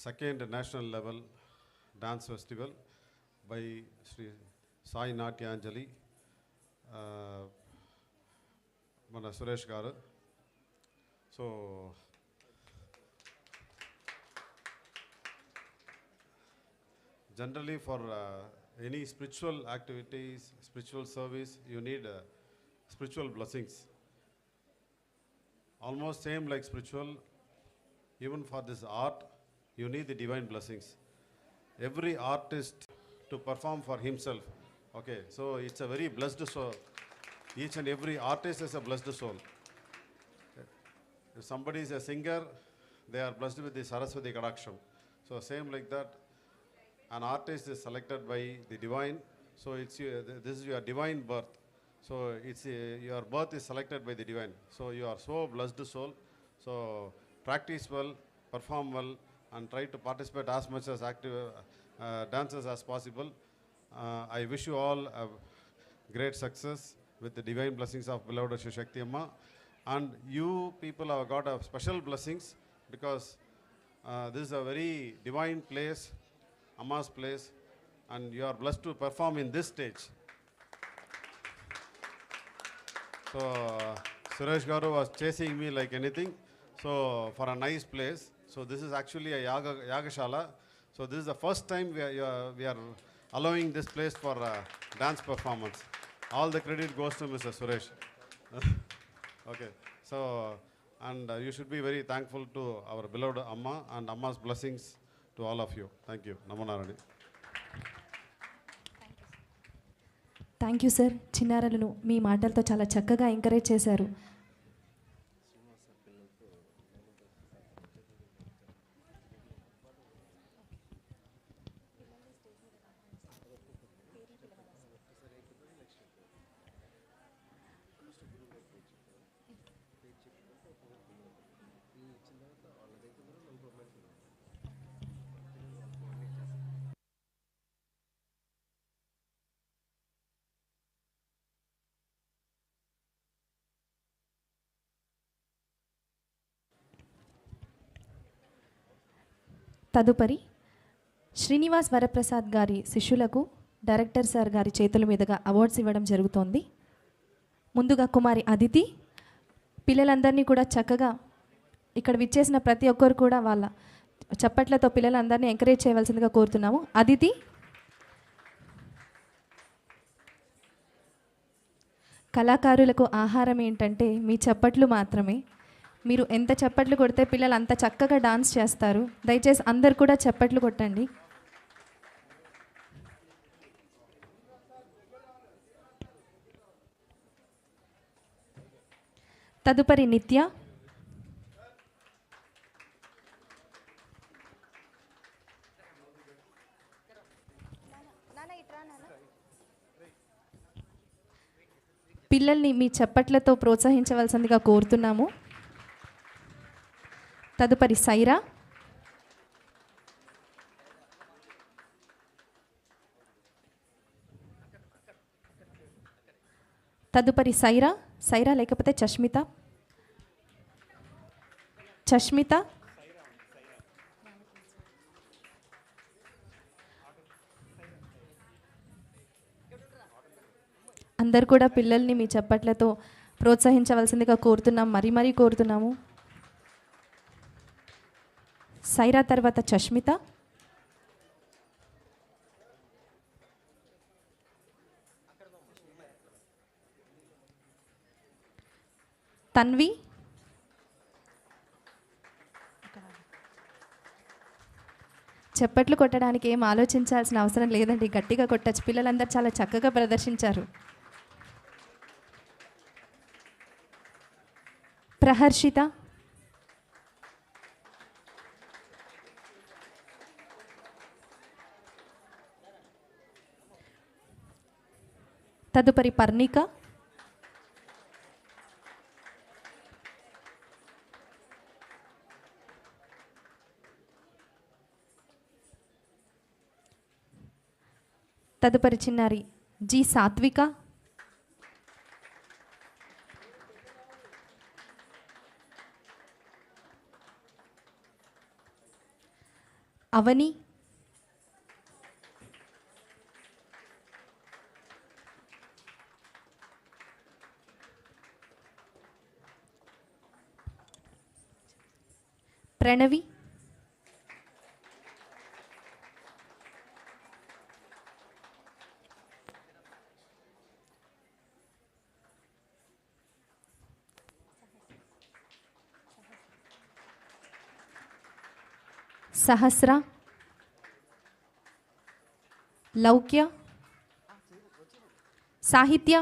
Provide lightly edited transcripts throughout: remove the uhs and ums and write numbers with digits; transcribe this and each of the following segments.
second national level dance festival by Sri Sai Natyanjali, Mana Suresh Garu. So generally for any spiritual activities, spiritual service, you need spiritual blessings. Almost same like spiritual, even for this art, you need the divine blessings. Every artist to perform for himself. Okay, so it's a very blessed soul. Each and every artist is a blessed soul. If somebody is a singer, they are blessed with the Saraswati Kadaksham. So same like that, an artist is selected by the divine. So it's this is your divine birth. So it's your birth is selected by the divine. So you are so blessed soul. So practice well, perform well, and try to participate as much as active dances as possible. I wish you all a great success with the divine blessings of beloved Shri Shakti Amma. And you people have got a special blessings because this is a very divine place, Amma's place, and you are blessed to perform in this stage. So Suresh Garu was chasing me like anything. So for a nice place. So this is actually a Yagashala. So this is the first time we are allowing this place for dance performance. All the credit goes to Mr. Suresh. Okay. So, and you should be very thankful to our beloved Amma and Amma's blessings to all of you. Thank you. Namo Narayana. Thank you sir. చిన్నారులను మీ మాటలతో చాలా చక్కగా encourage చేశారు. తదుపరి శ్రీనివాస్ వరప్రసాద్ గారి శిష్యులకు director sir గారి చేతుల మీదుగా అవార్డ్స్ ఇవ్వడం జరుగుతోంది. ముందుగా కుమారి అదితి, పిల్లలందరినీ కూడా చక్కగా ఇక్కడ విచ్చేసిన ప్రతి ఒక్కరు కూడా వాళ్ళ చప్పట్లతో పిల్లలందరినీ ఎంకరేజ్ చేయవలసిందిగా కోరుతున్నాము. అదితి, కళాకారులకు ఆహారం ఏంటంటే మీ చప్పట్లు మాత్రమే. మీరు ఎంత చప్పట్లు కొడితే పిల్లలు అంత చక్కగా డాన్స్ చేస్తారు. దయచేసి అందరు కూడా చప్పట్లు కొట్టండి. తదుపరి నిత్య, పిల్లల్ని మీ చప్పట్లతో ప్రోత్సహించవలసిందిగా కోరుతున్నాము. తదుపరి సైరా, తదుపరి సైరా సైరా లేకపోతే చష్మిత, చష్మిత, అందరు కూడా పిల్లల్ని మీ చప్పట్లతో ప్రోత్సహించవలసిందిగా కోరుతున్నాం, మరీ కోరుతున్నాము. సైరా తర్వాత చష్మిత, తన్వి, చప్పట్లు కొట్టడానికి ఏం ఆలోచించాల్సిన అవసరం లేదండి, గట్టిగా కొట్టచ్చు. పిల్లలందరూ చాలా చక్కగా ప్రదర్శించారు. ప్రహర్షిత, తదుపరి పర్ణిక, తదుపరి చిన్నారి జి సాత్విక, అవని, ప్రణవి, సహస్ర, లౌక్య, సాహిత్య,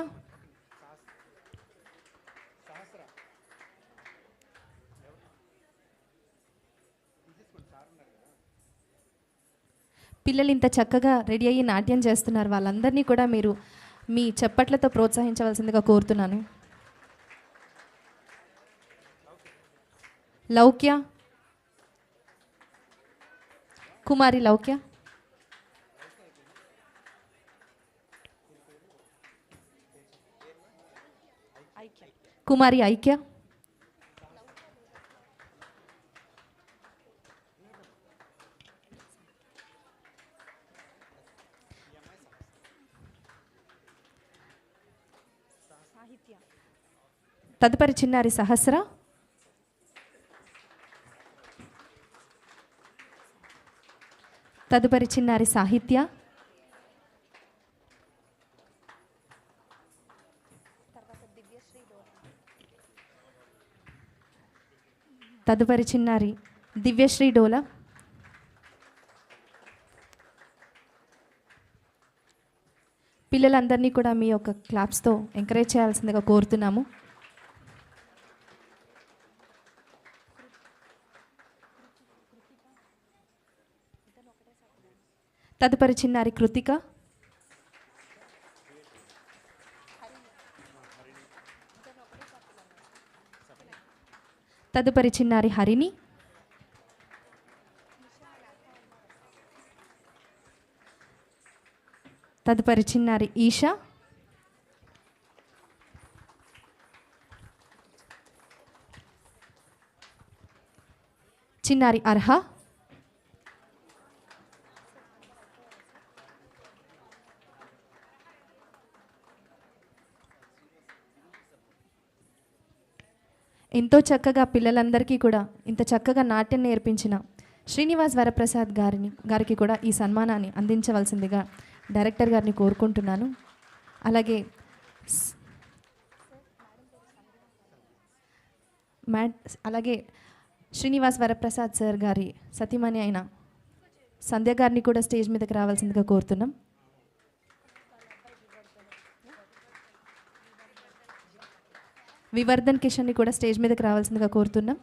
పిల్లలు ఇంత చక్కగా రెడీ అయ్యి నాట్యం చేస్తున్నారు. వాళ్ళందరినీ కూడా మీరు మీ చప్పట్లతో ప్రోత్సహించవలసిందిగా కోరుతున్నాను. లౌక్య, కుమారి లౌక్య, కుమారి ఐక్య, తదుపరి చిన్నారి సహస్ర, తదుపరి చిన్నారి సాహిత్య, తదుపరి చిన్నారి దివ్యశ్రీ డోల, పిల్లలందరినీ కూడా మీ యొక్క క్లాప్స్తో ఎంకరేజ్ చేయాల్సిందిగా కోరుతున్నాము. తదుపరి చిన్నారి కృతిక, తదుపరి చిన్నారి హరిణి, తదుపరి చిన్నారి ఈషా, చిన్నారి అర్హ, ఎంతో చక్కగా పిల్లలందరికీ కూడా ఇంత చక్కగా నాట్యం నేర్పించిన శ్రీనివాస్ వరప్రసాద్ గారికి కూడా ఈ సన్మానాన్ని అందించవలసిందిగా డైరెక్టర్ గారిని కోరుకుంటున్నాను. అలాగే అలాగే శ్రీనివాస్ వరప్రసాద్ సార్ గారి సతీమణి అయిన సంధ్య గారిని కూడా స్టేజ్ మీదకి రావాల్సిందిగా కోరుతున్నాం. వివర్ధన్ కిషన్ని కూడా స్టేజ్ మీదకి రావాల్సిందిగా కోరుతున్నాం.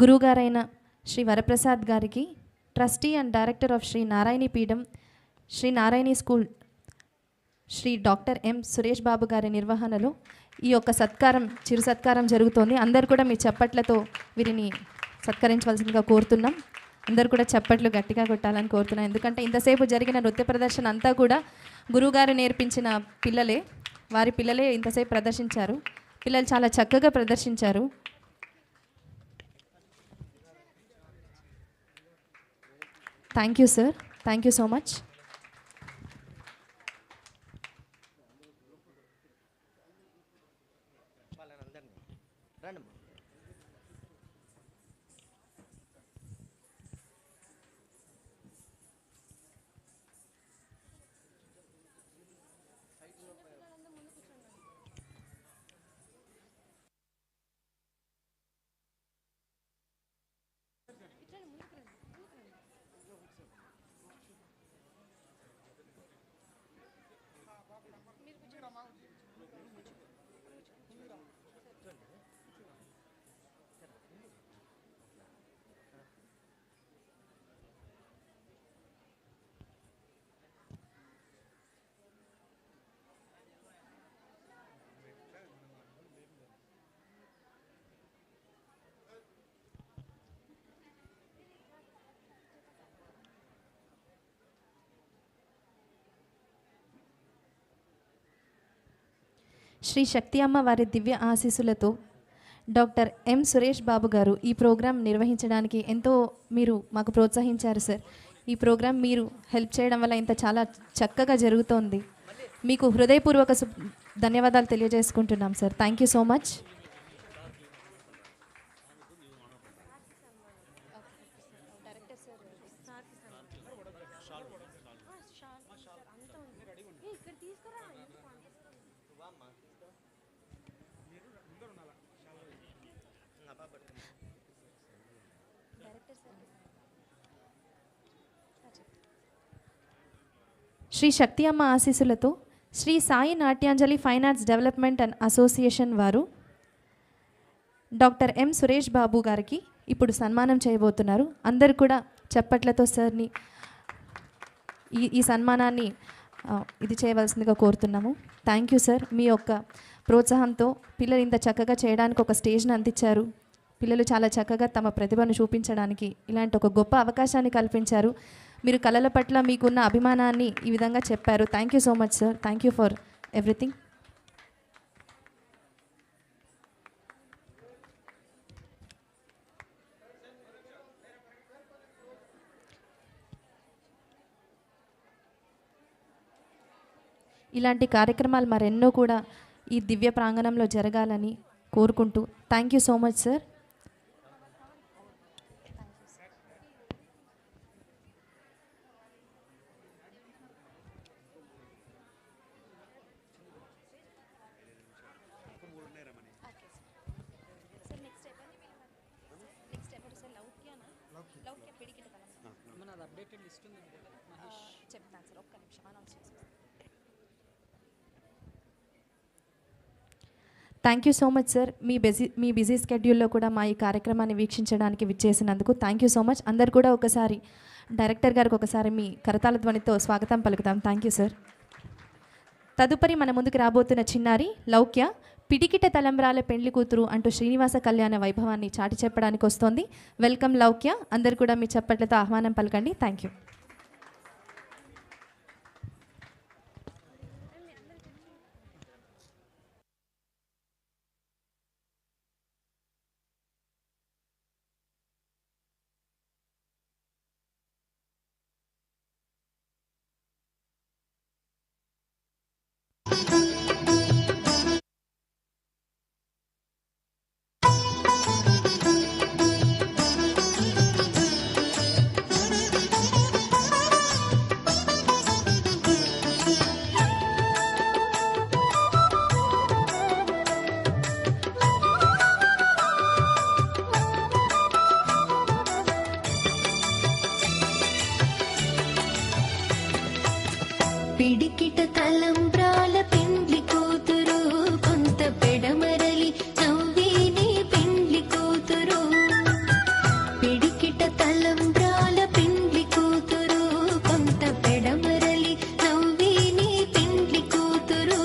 గురువుగారైన శ్రీ వరప్రసాద్ గారికి trustee and director of Shri Narayani Peetham, Shri Narayani school, Shri doctor M Suresh Babu గారి నిర్వహణలో ఈ యొక్క చిరు సత్కారం జరుగుతోంది. అందరు కూడా మీ చప్పట్లతో వీరిని సత్కరించవలసిందిగా కోరుతున్నాం. అందరు కూడా చప్పట్లు గట్టిగా కొట్టాలని కోరుతున్నాం. ఎందుకంటే ఇంతసేపు జరిగిన నృత్య ప్రదర్శన అంతా కూడా గురువుగారు నేర్పించిన పిల్లలే, వారి పిల్లలే ఇంతసేపు ప్రదర్శించారు. పిల్లలు చాలా చక్కగా ప్రదర్శించారు. Thank you sir, thank you so much. Shri Shakti Amma వారి దివ్య ఆశీస్సులతో డాక్టర్ ఎం సురేష్ బాబు గారు ఈ ప్రోగ్రాం నిర్వహించడానికి ఎంతో మీరు మాకు ప్రోత్సహించారు సార్. ఈ ప్రోగ్రాం మీరు హెల్ప్ చేయడం వల్ల ఇంత చాలా చక్కగా జరుగుతోంది. మీకు హృదయపూర్వక ధన్యవాదాలు తెలియజేసుకుంటున్నాం sir. Thank you so much. Shri Shakti Amma ఆశీస్సులతో Shri Sai Natyanjali fine arts development and association వారు డాక్టర్ ఎం సురేష్ బాబు గారికి ఇప్పుడు సన్మానం చేయబోతున్నారు. అందరు కూడా చప్పట్లతో సార్ని ఈ సన్మానాన్ని ఇది చేయవలసిందిగా కోరుతున్నాము. Thank you sir. మీ యొక్క ప్రోత్సాహంతో పిల్లలు ఇంత చక్కగా చేయడానికి ఒక స్టేజ్ని అందించారు. పిల్లలు చాలా చక్కగా తమ ప్రతిభను చూపించడానికి ఇలాంటి ఒక గొప్ప అవకాశాన్ని కల్పించారు. మీరు కళల పట్ల మీకున్న అభిమానాన్ని ఈ విధంగా చెప్పారు. Thank you so much sir. Thank you for everything. ఇలాంటి కార్యక్రమాలు మరెన్నో కూడా ఈ దివ్య ప్రాంగణంలో జరగాలని కోరుకుంటూ thank you so much sir. Thank you so much sir. మీ బిజీ స్కెడ్యూల్లో కూడా మా ఈ కార్యక్రమాన్ని వీక్షించడానికి విచ్చేసినందుకు థ్యాంక్ యూ సో మచ్. అందరు కూడా ఒకసారి డైరెక్టర్ గారికి ఒకసారి మీ కరతాళ ధ్వనితో స్వాగతం పలుకుతాం. Thank you sir. తదుపరి మన ముందుకు రాబోతున్న చిన్నారి లౌక్య పిడికిట తలంబ్రాల పెండ్లి కూతురు అంటూ శ్రీనివాస కళ్యాణ వైభవాన్ని చాటి చెప్పడానికి వస్తోంది. వెల్కమ్ లౌక్య. అందరు కూడా మీ చప్పట్లతో ఆహ్వానం పలకండి. Thank you. పిడికిట తలంబ్రాల పెండ్లి కూతురు కొంత పెడమరలి నవ్విని పెండ్లి కూతురు. పిడికిట తలంబ్రాల పెండ్లి కూతురు కొంత పెడమరలి నవ్విని పెండ్లి కూతురు.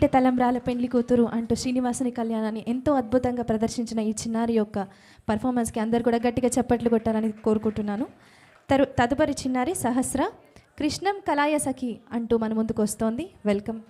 పాపిట తలంబ్రాల పెండ్లి కూతురు అంటూ శ్రీనివాసుని కళ్యాణాన్ని ఎంతో అద్భుతంగా ప్రదర్శించిన ఈ చిన్నారి యొక్క పర్ఫార్మెన్స్కి అందరు కూడా గట్టిగా చప్పట్లు కొట్టాలని కోరుకుంటున్నాను. తదుపరి చిన్నారి సహస్ర కృష్ణం కలాయ సఖి అంటూ మన ముందుకు వస్తోంది. వెల్కమ్.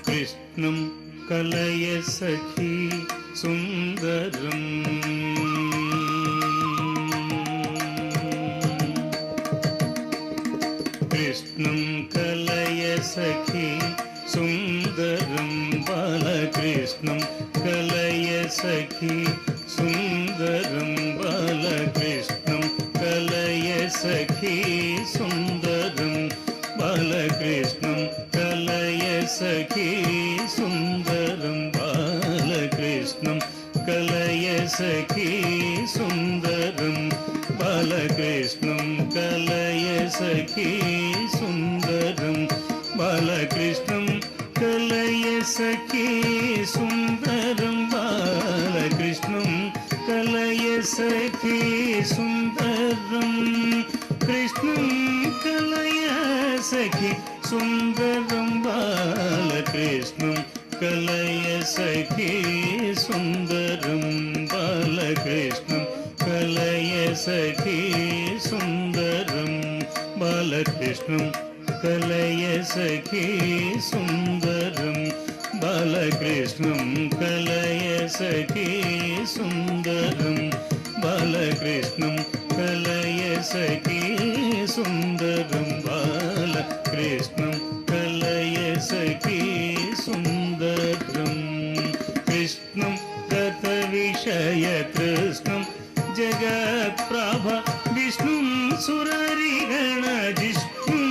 कृष्णं कलय सखी सुन्दरम् कृष्णं कलय सखी सुन्दरं बालकृष्णं कलय सखी सुन्दरं बालकृष्णं कलय सखी सुन्दरं बालकृष्णं कलय सखी सुन्दरं बालकृष्णं कलय सखी सुन्दरं बालकृष्णं कलय सखी सुन्दरं बालकृष्णं कलय सखी सुन्दरं बालकृष्णं कलय सखी सुन्दरं कृष्णं कलय सखी सुन्दरं बालकृष्णं कलय सखी सुन्दरं बालकृष्णं कलय सखी सुन्दरं बालकृष्णं कलय सखी सुन्दरं बालकृष्णं कलय सखी सुन्दरं बालकृष्णं कलय सखी सुन्दरं बालकृष्णं कलय सखी सुन्दरं कृष्णं गतविषय कृष्णं जगत्प्रभ विष्णुं सुररिगणजिष्णुं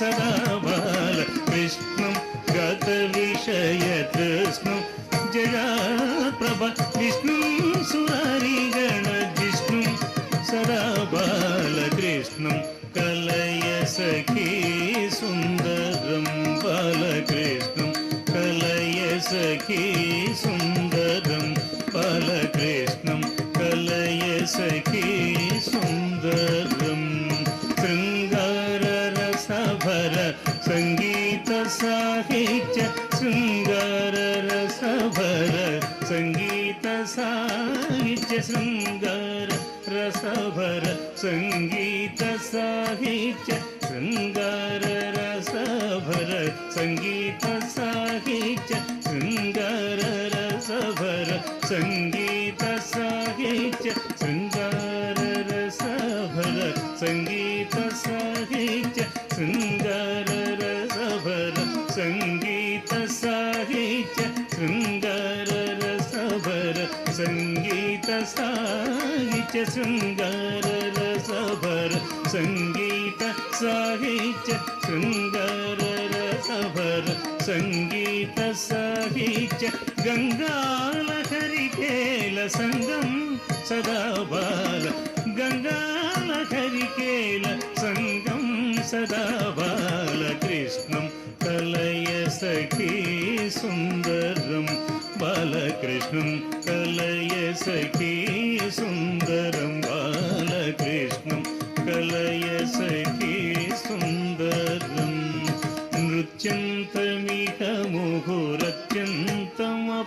सदा बालकृष्णं गतविषय कृष्णं जगत्प्रभ विष्णुं सुररिगणजिष्णुं सदा बालकृष्णं कलय सखी सुन्दरं बालकृष्णं कलय सखी सुन्दरं बालकृष्णं कलय सखी सुन्दरं शृङ्गाररसभर सङ्गीत साहित्य शृङ्गाररसभर सङ्गीत साहित्य शृङ्गार रसभर सङ्गीत साहित्य शृङ्गार रसभर सङ्गीत साहित्य शृङ्गार रसभर सङ्गीत साहित्य शृङ्गार रसभर सङ्गीत साहित्य शृङ्गार रसभर सङ्गीत साहित्य शृङ्गार रसभर सङ्गीत साहित्य शृङ्गार रसभर सङ्गीत साहित्य शृङ्गार रसभर सङ्गीत साहित्य गङ्गालहरिकेल सङ्गं सदा बाल गङ्गालहरिकेल सङ्गं सदा बालकृष्णं कलय सखी सुन्दरं बालकृष्णं कलय सखी सुन्दरं बालकृष्णं कलय सखी सुन्दरं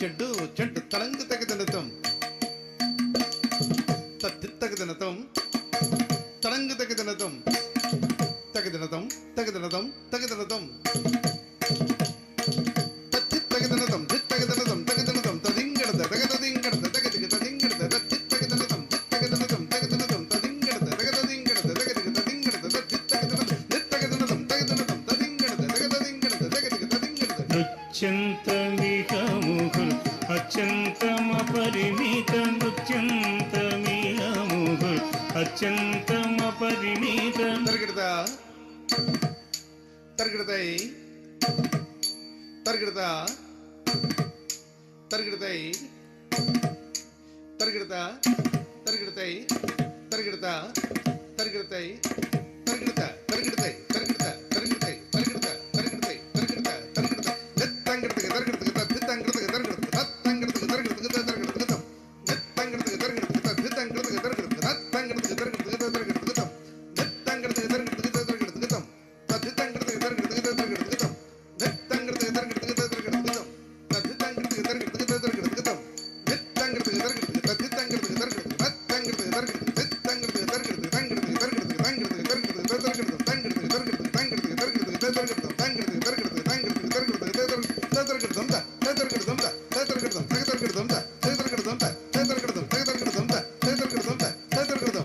చెండు చెండు తలంగు తగదనతం తత్తి తగదనతం తలంగు తగదనతం తగదనతం తగదనతం తగదనతం తత్తి తగదనతం తగదనతం తగదనతం తదింగడద తగదదింగడద తగదిగ తదింగడద తత్తి తగదనతం తగదనతం తగదనతం తదింగడద తగదదింగడద తగదిగ తదింగడద తత్తి తగదనతం తగదనతం తగదనతం తదింగడద తగదదింగడద తగదిగ తదింగడద నృత్యంతమిహముహుర్ అత్యంతమపరిమిత నృత్యంతమిహముహుర్ అత్యంతమపరిమిత తరగడదా తరగడదై తరగడదా తరగడదై తరగడదా తరగడదై తరగడదా తరగడదై తరగడదా తరగడదై తరగడదా తరగడదై తరగడదా తరగడదై తరగడదా తరగడదా దత్తంగడదగ తరగడదగ దత్తంగడదగ తరగడదగ దత్తంగడదగ తరగడదగ తరగడదగ దత్తంగడదగ తరగడదగ దత్తంగడదగ తరగడదగ దత్తంగడదగ తరగడదగ తరగడదగ దత్తంగడదగ తరగడదగ తరగడదగ తద్దితంగడదగ తరగడదగ తరగడదగ దత్తంగడదగ తరగడదగ తరగడదగ తద్దితంగడదగ తరగడదగ తరగడదగ దత్తంగడదగ తరగడదగ తద్దితంగడదగ తరగడదగ దత్తంగడదగ తరగడదగ దత్తంగడదగ తరగడదగ తరగడదగ తరగడదగ తరగడదగ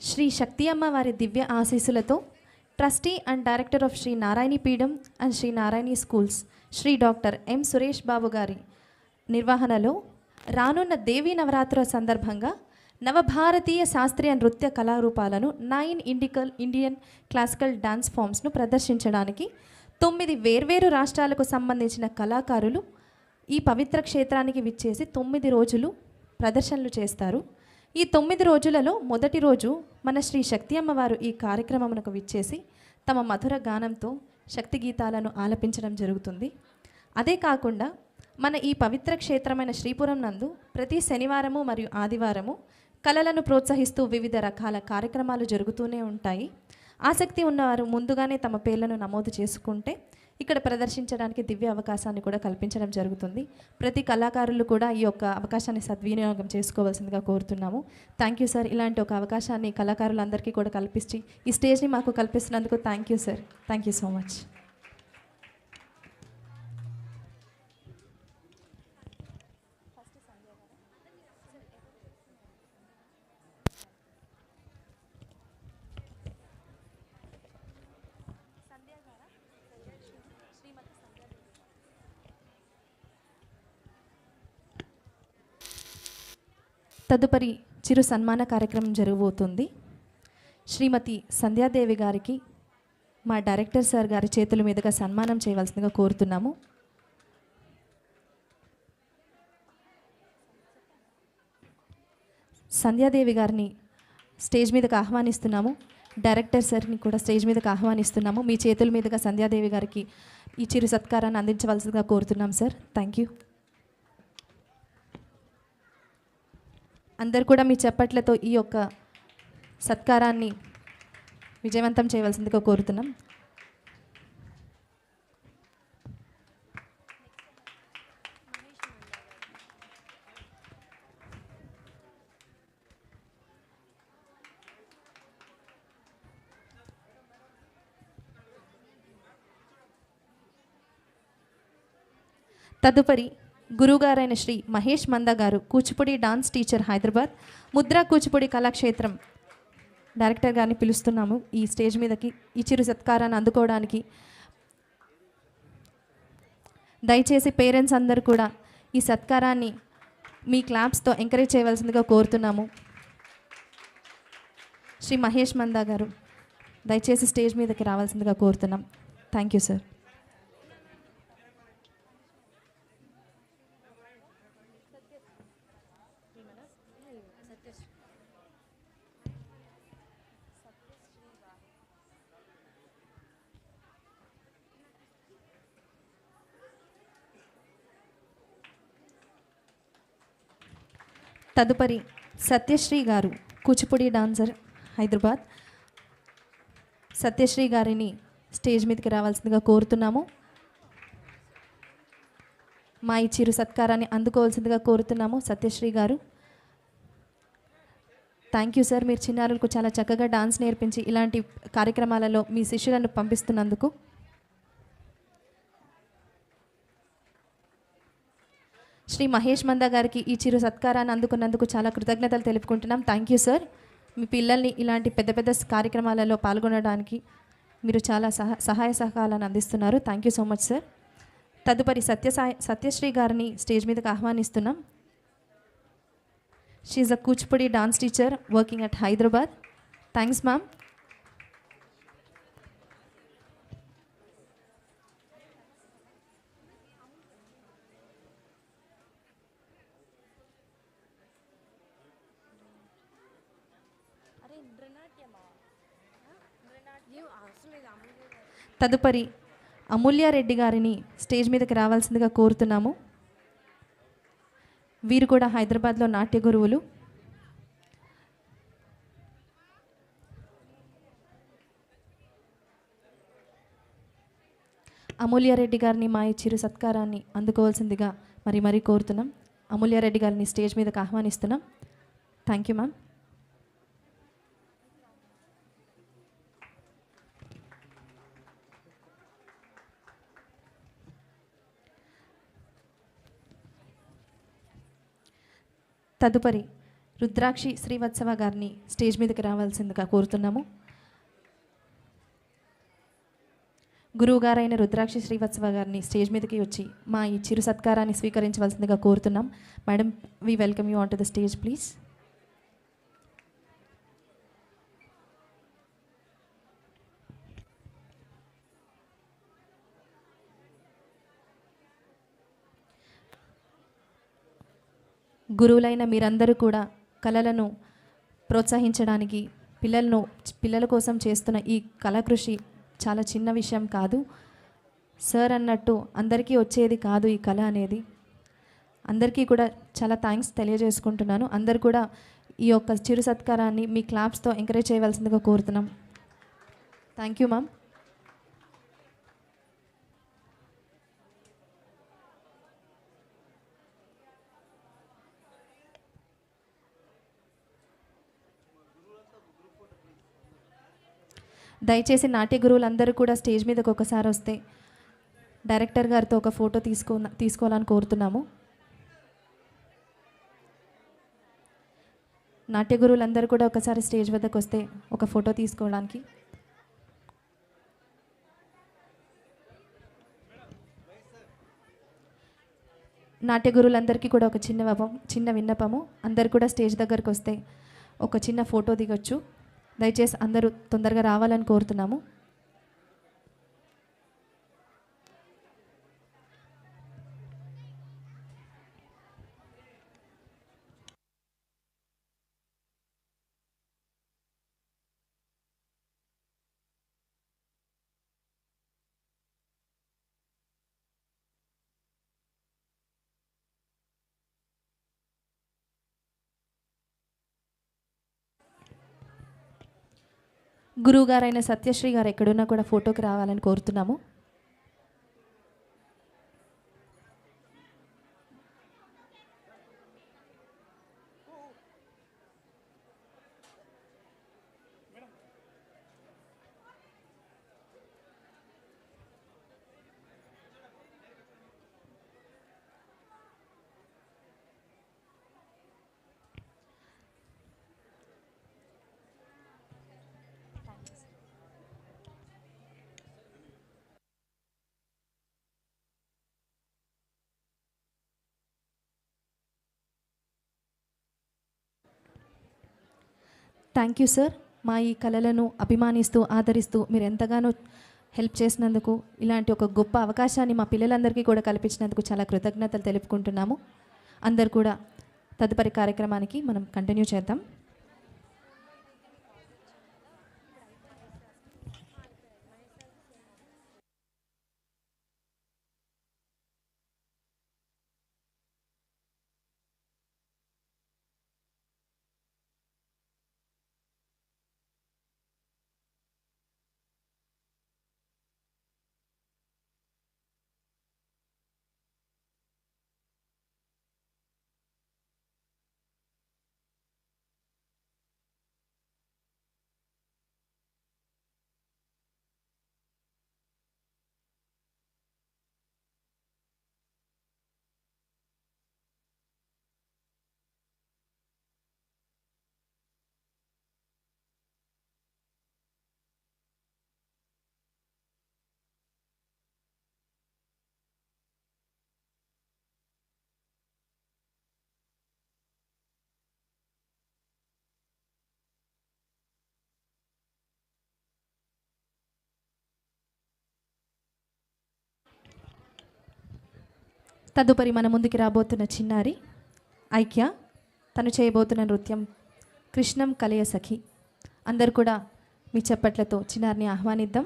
శ్రీ శక్తి అమ్మవారి దివ్య ఆశీస్సులతో trustee and director of Shri Narayani Peetham and Shri Narayani schools Shri doctor M Suresh Babu గారి నిర్వహణలో రానున్న దేవీ నవరాత్రుల సందర్భంగా నవభారతీయ శాస్త్రీయ నృత్య కళారూపాలను 9 ఇండియన్ క్లాసికల్ డాన్స్ ఫామ్స్ను ప్రదర్శించడానికి 9 వేర్వేరు రాష్ట్రాలకు సంబంధించిన కళాకారులు ఈ పవిత్ర క్షేత్రానికి విచ్చేసి 9 రోజులు ప్రదర్శనలు చేస్తారు. ఈ 9 రోజులలో మొదటి రోజు మన శ్రీ శక్తి అమ్మవారు ఈ కార్యక్రమమునకు విచ్చేసి తమ మధుర గానంతో శక్తి గీతాలను ఆలపించడం జరుగుతుంది. అదే కాకుండా మన ఈ పవిత్ర క్షేత్రమైన శ్రీపురం నందు ప్రతి శనివారము మరియు ఆదివారము కళలను ప్రోత్సహిస్తూ వివిధ రకాల కార్యక్రమాలు జరుగుతూనే ఉంటాయి. ఆసక్తి ఉన్నవారు ముందుగానే తమ పేర్లను నమోదు చేసుకుంటే ఇక్కడ ప్రదర్శించడానికి దివ్య అవకాశాన్ని కూడా కల్పించడం జరుగుతుంది. ప్రతి కళాకారులు కూడా ఈ యొక్క అవకాశాన్ని సద్వినియోగం చేసుకోవాల్సిందిగా కోరుతున్నాము. Thank you sir. ఇలాంటి ఒక అవకాశాన్ని కళాకారులందరికీ కూడా కల్పించి ఈ స్టేజ్ని మాకు కల్పిస్తున్నందుకు thank you sir. Thank you so much. తదుపరి చిరు సన్మాన కార్యక్రమం జరగబోతుంది. శ్రీమతి సంధ్యాదేవి గారికి మా డైరెక్టర్ సార్ గారి చేతుల మీదుగా సన్మానం చేయవలసిందిగా కోరుతున్నాము. సంధ్యాదేవి గారిని స్టేజ్ మీదకి ఆహ్వానిస్తున్నాము. డైరెక్టర్ సార్ని కూడా స్టేజ్ మీదకి ఆహ్వానిస్తున్నాము. మీ చేతుల మీదుగా సంధ్యాదేవి గారికి ఈ చిరు సత్కారాన్ని అందించవలసిందిగా కోరుతున్నాం సార్. Thank you. అందరు కూడా మీ చప్పట్లతో ఈ యొక్క సత్కారాన్ని విజయవంతం చేయవలసిందిగా కోరుతున్నాం. తదుపరి గురువుగారైన శ్రీ మహేష్ మంద గారు, Kuchipudi dance teacher, Hyderabad, Mudra Kuchipudi Kalakshetram director గారిని పిలుస్తున్నాము ఈ స్టేజ్ మీదకి ఈ చిరు సత్కారాన్ని అందుకోవడానికి. దయచేసి పేరెంట్స్ అందరూ కూడా ఈ సత్కారాన్ని మీ క్లాప్స్తో ఎంకరేజ్ చేయవలసిందిగా కోరుతున్నాము. శ్రీ మహేష్ మంద గారు దయచేసి స్టేజ్ మీదకి రావాల్సిందిగా కోరుతున్నాం. Thank you sir. తదుపరి సత్యశ్రీ గారు, కూచిపూడి డాన్సర్, హైదరాబాద్. సత్యశ్రీ గారిని స్టేజ్ మీదకి రావాల్సిందిగా కోరుతున్నాము. మా ఈ చిరు సత్కారాన్ని అందుకోవాల్సిందిగా కోరుతున్నాము. సత్యశ్రీ గారు, థ్యాంక్ యూ సార్. మీరు చిన్నారులకు చాలా చక్కగా డాన్స్ నేర్పించి ఇలాంటి కార్యక్రమాలలో మీ శిష్యులను పంపిస్తున్నందుకు. శ్రీ మహేష్ మంద గారికి ఈ చిరు సత్కారాన్ని అందుకున్నందుకు చాలా కృతజ్ఞతలు తెలుపుకుంటున్నాం. Thank you sir. మీ పిల్లల్ని ఇలాంటి పెద్ద పెద్ద కార్యక్రమాలలో పాల్గొనడానికి మీరు చాలా సహాయ సహకారాలను అందిస్తున్నారు. Thank you so much sir. తదుపరి సత్యశ్రీ గారిని స్టేజ్ మీదకి ఆహ్వానిస్తున్నాం. She is a Kuchipudi dance teacher working at Hyderabad. Thanks ma'am. తదుపరి అమూల్యారెడ్డి గారిని స్టేజ్ మీదకి రావాల్సిందిగా కోరుతున్నాము. వీరు కూడా హైదరాబాద్లో నాట్య గురువులు. అమూల్యారెడ్డి గారిని మా ఈ చిరు సత్కారాన్ని అందుకోవాల్సిందిగా మరీ కోరుతున్నాం. అమూల్యారెడ్డి గారిని స్టేజ్ మీదకి ఆహ్వానిస్తున్నాం. Thank you ma'am. తదుపరి రుద్రాక్షి శ్రీవత్సవ గారిని స్టేజ్ మీదకి రావాల్సిందిగా కోరుతున్నాము. గురువుగారైన రుద్రాక్షి శ్రీవత్సవ గారిని స్టేజ్ మీదకి వచ్చి మా ఈ చిరు సత్కారాన్ని స్వీకరించవలసిందిగా కోరుతున్నాం. Madam, we welcome you on to the stage please. గురువులైన మీరందరూ కూడా కళలను ప్రోత్సహించడానికి పిల్లల కోసం చేస్తున్న ఈ కళాకృషి చాలా చిన్న విషయం కాదు సార్. అన్నట్టు అందరికీ వచ్చేది కాదు ఈ కళ అనేది. అందరికీ కూడా చాలా థ్యాంక్స్ తెలియజేసుకుంటున్నాను. అందరు కూడా ఈ యొక్క చిరు సత్కారాన్ని మీ క్లాప్స్తో ఎంకరేజ్ చేయవలసిందిగా కోరుతున్నాం. Thank you ma'am. దయచేసి నాట్య గురువులందరూ కూడా స్టేజ్ మీదకి ఒకసారి వస్తే డైరెక్టర్ గారితో ఒక ఫోటో తీసుకోవాలని కోరుతున్నాము. నాట్య గురువులందరూ కూడా ఒకసారి స్టేజ్ వద్దకు వస్తే ఒక ఫోటో తీసుకోవడానికి. నాట్య గురువులందరికీ కూడా ఒక చిన్న విన్నపము. అందరు కూడా స్టేజ్ దగ్గరకు వస్తే ఒక చిన్న ఫోటో దిగొచ్చు. దయచేసి అందరూ తొందరగా రావాలని కోరుతున్నాము. గురువుగారైన సత్యశ్రీ గారు ఎక్కడున్నా కూడా ఫోటోకి రావాలని కోరుతున్నాము. Thank you sir. మా ఈ కళలను అభిమానిస్తూ ఆదరిస్తూ మీరు ఎంతగానో హెల్ప్ చేసినందుకు, ఇలాంటి ఒక గొప్ప అవకాశాన్ని మా పిల్లలందరికీ కూడా కల్పించినందుకు చాలా కృతజ్ఞతలు తెలుపుకుంటున్నాము. అందరు కూడా తదుపరి కార్యక్రమానికి మనం కంటిన్యూ చేద్దాం. తదుపరి మన ముందుకి రాబోతున్న చిన్నారి ఐక్య. తను చేయబోతున్న నృత్యం కృష్ణం కలయ సఖి. అందరు కూడా మీ చప్పట్లతో చిన్నారిని ఆహ్వానిద్దాం.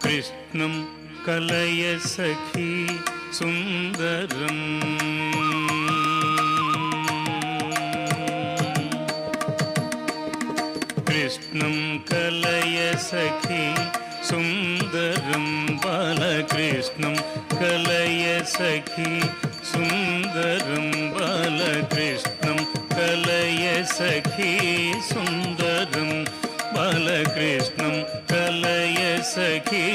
कृष्णं कलय सखी सुन्दरम् कृष्णं कलय सखी सुन्दरं बालकृष्णं कलय सखी सुन्दरं बालकृष्णं कलय सखी सुन्दरं बालकृष्णं कलय सखी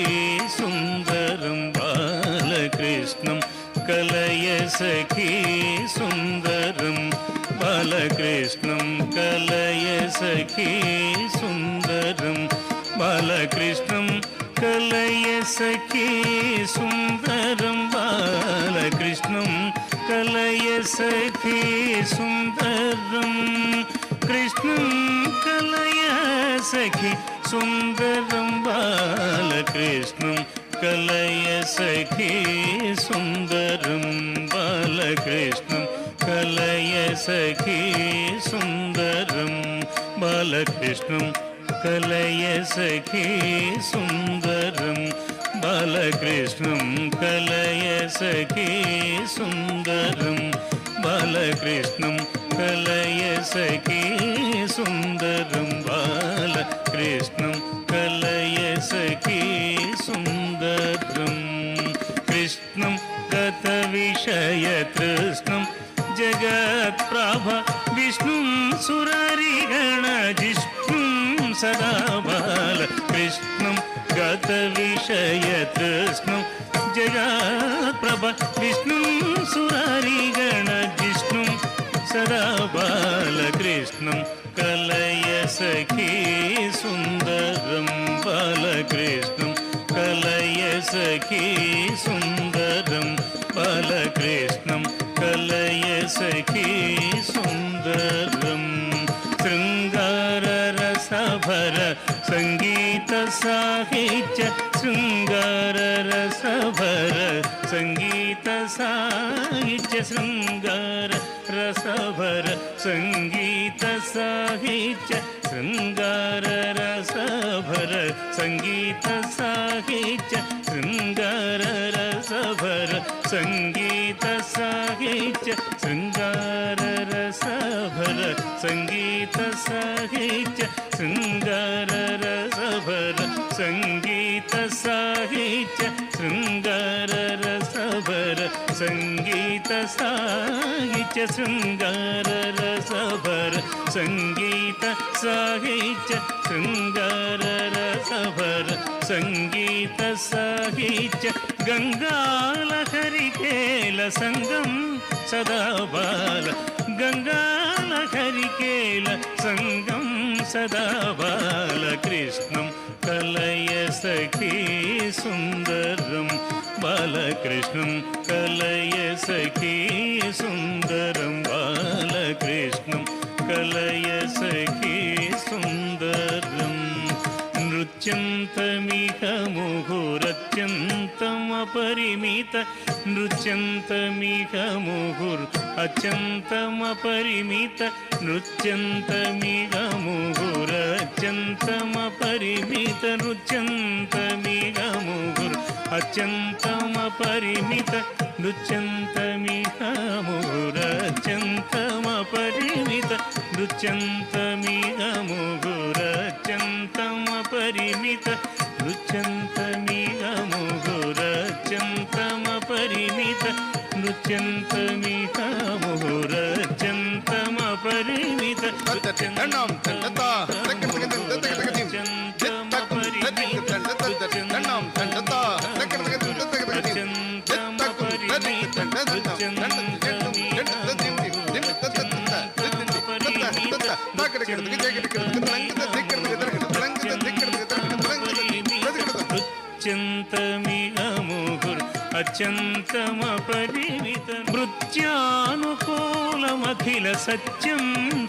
सुन्दरं बालकृष्णं कलय सखी सुन्दरं बालकृष्णं कलय सखी सुन्दरं बालकृष्णं कलय सखी सुन्दरं बालकृष्णं कलय सखी सुन्दरं कृष्णं कलय सखी सुन्दरं बालकृष्णं कलय सखी सुन्दरं बालकृष्णं कलय सखी सुन्दरं बालकृष्णं कलय सखी सुन्दरं बालकृष्णं कलय सखी सुन्दरं बालकृष्णं कलय सखी सुन्दरं बालकृष्णं कलय सखी सुन्दरं कृष्णं गतविषयतृष्णं जगत्प्रभ विष्णुं सुररिगणजिष्णुं सदा बालकृष्णं गतविषयतृष्णं जगत्प्रभ विष्णुं सुररिगणजिष्णुं सदा बालकृष्णं कलय सखी सुन्दरं बालकृष्णं कलय सखी सुन्दरं बालकृष्णं कलय सखी सुन्दरं शृङ्गाररसभर सङ्गीतसाहित्य शृङ्गाररसभर सङ्गीतसाहित्य शृङ्गाररसभर सङ्गीतसाहित्य शृङ्गाररसभर सङ्गीतसाहित्य शृङ्गाररसभर सङ्गीतसाहित्य शृङ्गाररसभर सङ्गीतसाहित्य शृङ्गाररसभर सङ्गीतसाहित्य शृङ्गाररसभर सङ्गीतसाहित्य शृङ्गाररसभर सङ्गीतसाहित्य शृङ्गाररसभर सङ्गीतसाहित्य गङ्गालहरिकेल सङ्गं सदा बाल गङ्गालहरिकेल सङ्गं सदा बालकृष्णं कलय सखी सुन्दरं बालकृष्णं कलय सखी सुन्दरं बालकृष्णं कलय सखी सुन्दरं नृत्यन्तमिह मुहुरत्यन्तमपरिमित नृत्यन्तमिह मुहुर् अत्यन्तमपरिमित नृत्यन्तमिह मुहुरत्यन्तमपरिमित नृत्यन्तमिह मुहुर् అత్యంతమపరిమిత నృత్యంతమిహ ముహురత్యంతమపరిమిత నృత్యంతమిహ ముహురత్యంతమపరిమిత నృత్యంతమిహ ముహురత్యంతమపరిమిత నృత్యంతమిహ ముహురత్యంతమపరిమిత అత్యంతమపరిమిత మృత్యానుకూలమఖిల సత్యం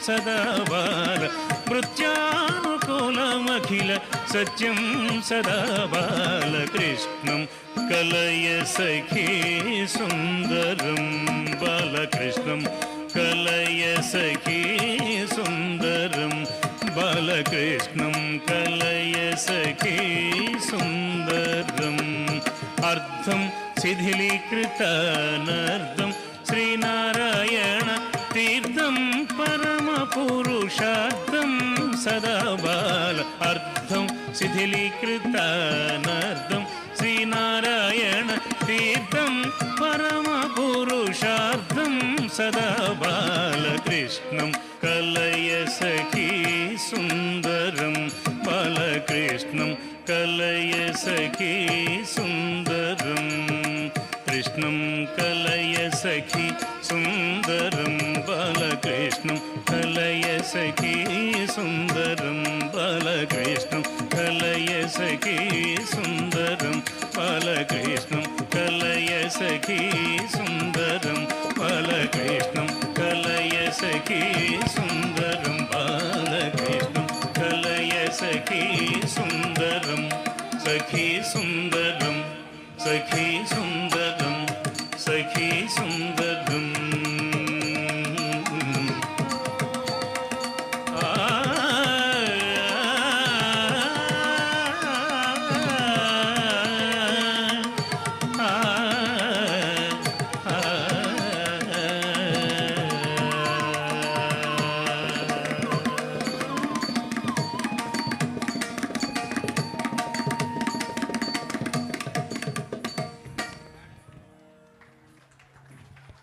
సదా బాల మృత్యానుకూలమఖిల సత్యం సదా బాల కృష్ణం కలయ సఖీ సుందరం బాలకృష్ణం కలయ సఖీ సుందరం బాలకృష్ణం కలయ సఖీ సుందరం అర్థం శిథిలీకృతానర్థం శ్రీనారాయణ తీర్థం పరమ పురుషార్థం సదా బాల అర్థం శిథిలీకృతానర్థం శ్రీనారాయణ తీర్థం పరమ పురుషార్థం సదా బాలకృష్ణం కలయ సఖీ సుందరం బాలకృష్ణం కలయ సఖీ సుందరం కృష్ణం కలయ సఖీ సుందరం బాలకృష్ణం కలయ సఖీ సుందరం బాలకృష్ణం కలయ సఖీ సుందరం బాలకృష్ణం కలయ సఖీ సుందరం బాలకృష్ణం కలయ సఖీ సుందరం బాలకృష్ణం కలయ సఖీ సుందరం సఖీ సుందరం సఖీ సుందరం సఖీ సుందరం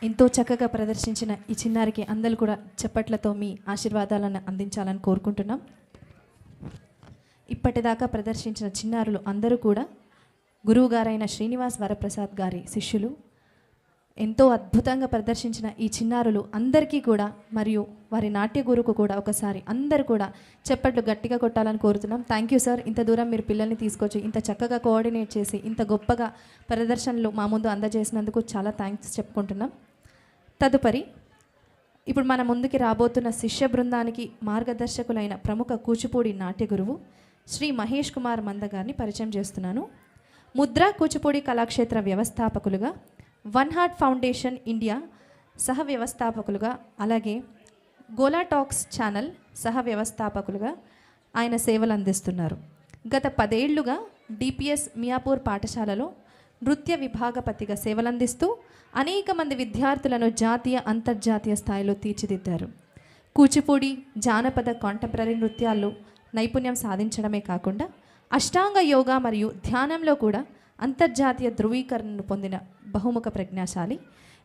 ఎంతో చక్కగా ప్రదర్శించిన ఈ చిన్నారికి అందరూ కూడా చప్పట్లతో మీ ఆశీర్వాదాలను అందించాలని కోరుకుంటున్నాం. ఇప్పటిదాకా ప్రదర్శించిన చిన్నారులు అందరూ కూడా గురువుగారైన శ్రీనివాస్ వరప్రసాద్ గారి శిష్యులు. ఎంతో అద్భుతంగా ప్రదర్శించిన ఈ చిన్నారులు అందరికీ కూడా మరియు వారి నాట్య గురువుకు కూడా ఒకసారి అందరూ కూడా చప్పట్లు గట్టిగా కొట్టాలని కోరుతున్నాం. థ్యాంక్ యూ సార్, ఇంత దూరం మీరు పిల్లల్ని తీసుకొచ్చి ఇంత చక్కగా కోఆర్డినేట్ చేసి ఇంత గొప్పగా ప్రదర్శనలు మా ముందు అందజేసినందుకు చాలా థ్యాంక్స్ చెప్పుకుంటున్నాం. తదుపరి ఇప్పుడు మన ముందుకి రాబోతున్న శిష్య బృందానికి మార్గదర్శకులైన ప్రముఖ కూచిపూడి నాట్య గురువు శ్రీ మహేష్ కుమార్ మంద గారిని పరిచయం చేస్తున్నాను. ముద్రా కూచిపూడి కళాక్షేత్ర వ్యవస్థాపకులుగా, వన్ హార్ట్ ఫౌండేషన్ ఇండియా సహ వ్యవస్థాపకులుగా, అలాగే గోలా టాక్స్ ఛానల్ సహ వ్యవస్థాపకులుగా ఆయన సేవలు అందిస్తున్నారు. గత 10 ఏళ్లుగా డిపిఎస్ మియాపూర్ పాఠశాలలో నృత్య విభాగపతిగా సేవలందిస్తూ అనేక మంది విద్యార్థులను జాతీయ అంతర్జాతీయ స్థాయిలో తీర్చిదిద్దారు. కూచిపూడి, జానపద, కాంటెంపరీ నృత్యాల్లో నైపుణ్యం సాధించడమే కాకుండా అష్టాంగ యోగా మరియు ధ్యానంలో కూడా అంతర్జాతీయ ధృవీకరణను పొందిన బహుముఖ ప్రజ్ఞాశాలి.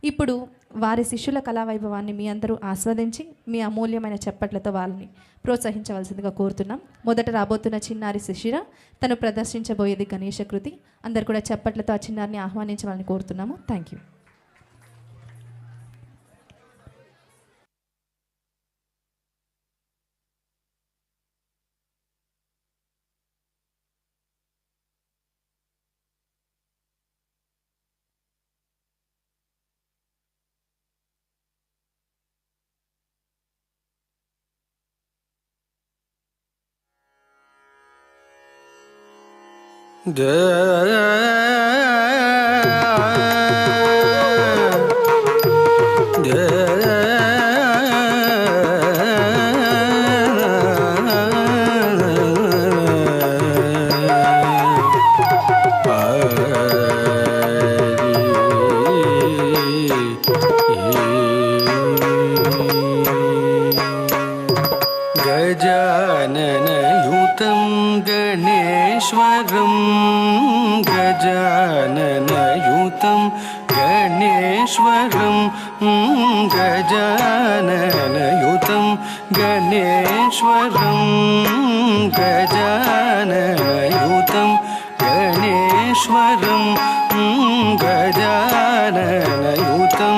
ఇప్పుడు వారి శిష్యుల కళావైభవాన్ని మీ అందరూ ఆస్వాదించి మీ అమూల్యమైన చప్పట్లతో వాళ్ళని ప్రోత్సహించవలసిందిగా కోరుతున్నాం. మొదట రాబోతున్న చిన్నారి శిశిర, తను ప్రదర్శించబోయేది గణేష కృతి. అందరు కూడా చప్పట్లతో ఆ చిన్నారిని ఆహ్వానించవాలని కోరుతున్నాము. Thank you. Ah गजाननयुतं गणेश्वरं गजाननयुतं गणेश्वरं गजाननयुतं गणेश्वरं गजाननयुतं गणेश्वरं गजाननयुतं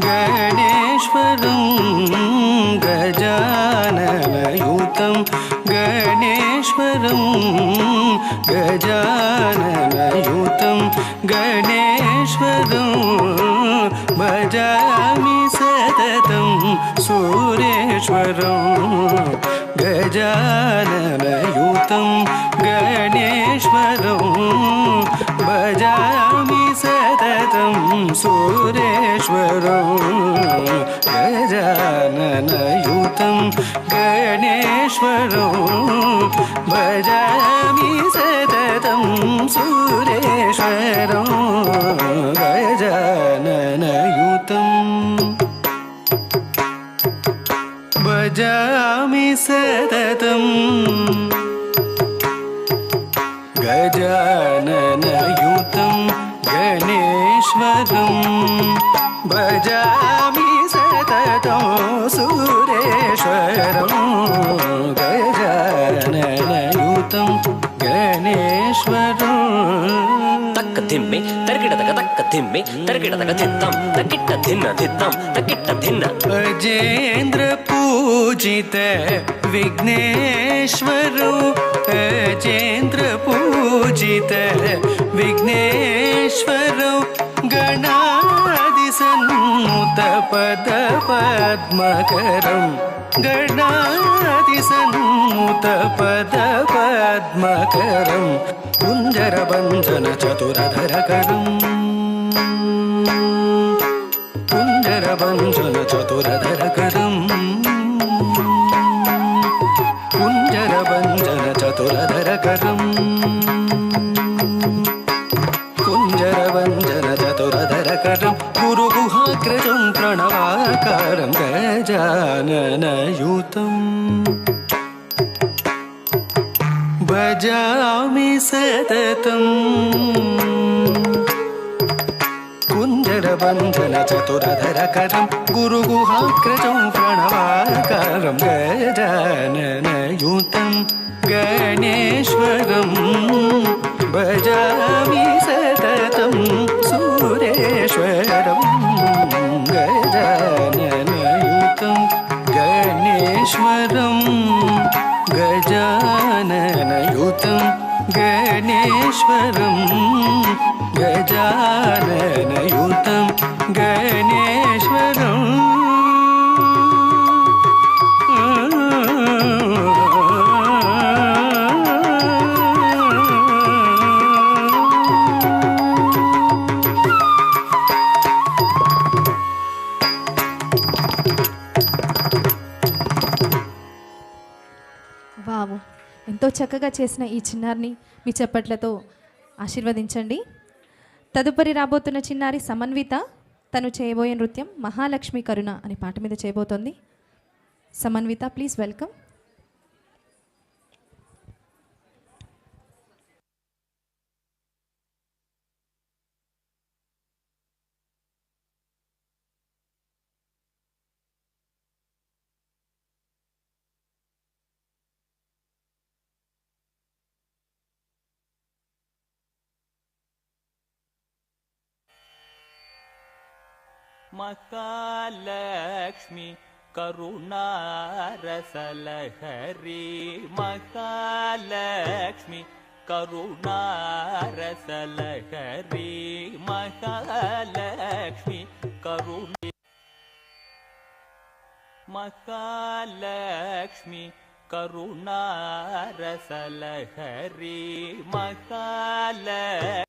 गणेश्वरं गजाननयुतं गणेश्वरं गजाननयुतं गणेश्वरं भजामि सततं सुरेश्वरं गजाननयुतं गणेश्वरं भजामि सततं सुरेश्वरं गजाननयुतं गणेश्वरं भजामि सततं सुरेश्वरं गजाननयुतं भजामि सततं गजाननयुतं गणेश्वरं भजामि सततं सुरेश्वरं गजाननयुतं गणेश्वरं तक्क धिम्मे तर्किटतक तक्क धिम्मे तर्किटतक धित्तं तकिट्ट धिन्न धित्तं तकिट्ट धिन्न अजेन्द्र पूजित विघ्नेश्वरो अजेन्द्र पूजित विघ्नेश्वरो गणादिसन्नुत पद पद्मकरं गणादिसन्नुत पद पद्मकरं कुञ्जरबन्धन चतुरधरकरं कुञ्जरबन्धन चतुरधरकरं कुञ्जरबन्धन चतुरधरकरं कुञ्जरबन्धन चतुरधरकरं गुरुगुहाग्रजं प्रणवाकारं गजाननयुतं भजामि सततं कुञ्जरबन्धन चतुरधरकरं गुरुगुहाग्रजं प्रणवाकारं गजाननयुतं गणेश्वरं भजामि सततं सुरेश्वरं गजाननयुतं गणेश्वरं गजाननयुतं गणेश्वरं गजाननयुतं गणेश्वरं వావ్, ఎంతో చక్కగా చేసిన ఈ చిన్నారిని మీ చప్పట్లతో ఆశీర్వదించండి. తదుపరి రాబోతున్న చిన్నారి సమన్విత. తను చేయబోయే నృత్యం మహాలక్ష్మి కరుణ అనే పాట మీద చేయబోతోంది. సమన్విత, ప్లీజ్ వెల్కమ్. महालक्ष्मी करुणारसलहरी महालक्ष्मी करुणारसलहरी महालक्ष्मी करुणे महालक्ष्मी करुणारसलहरी महालक्ष्मी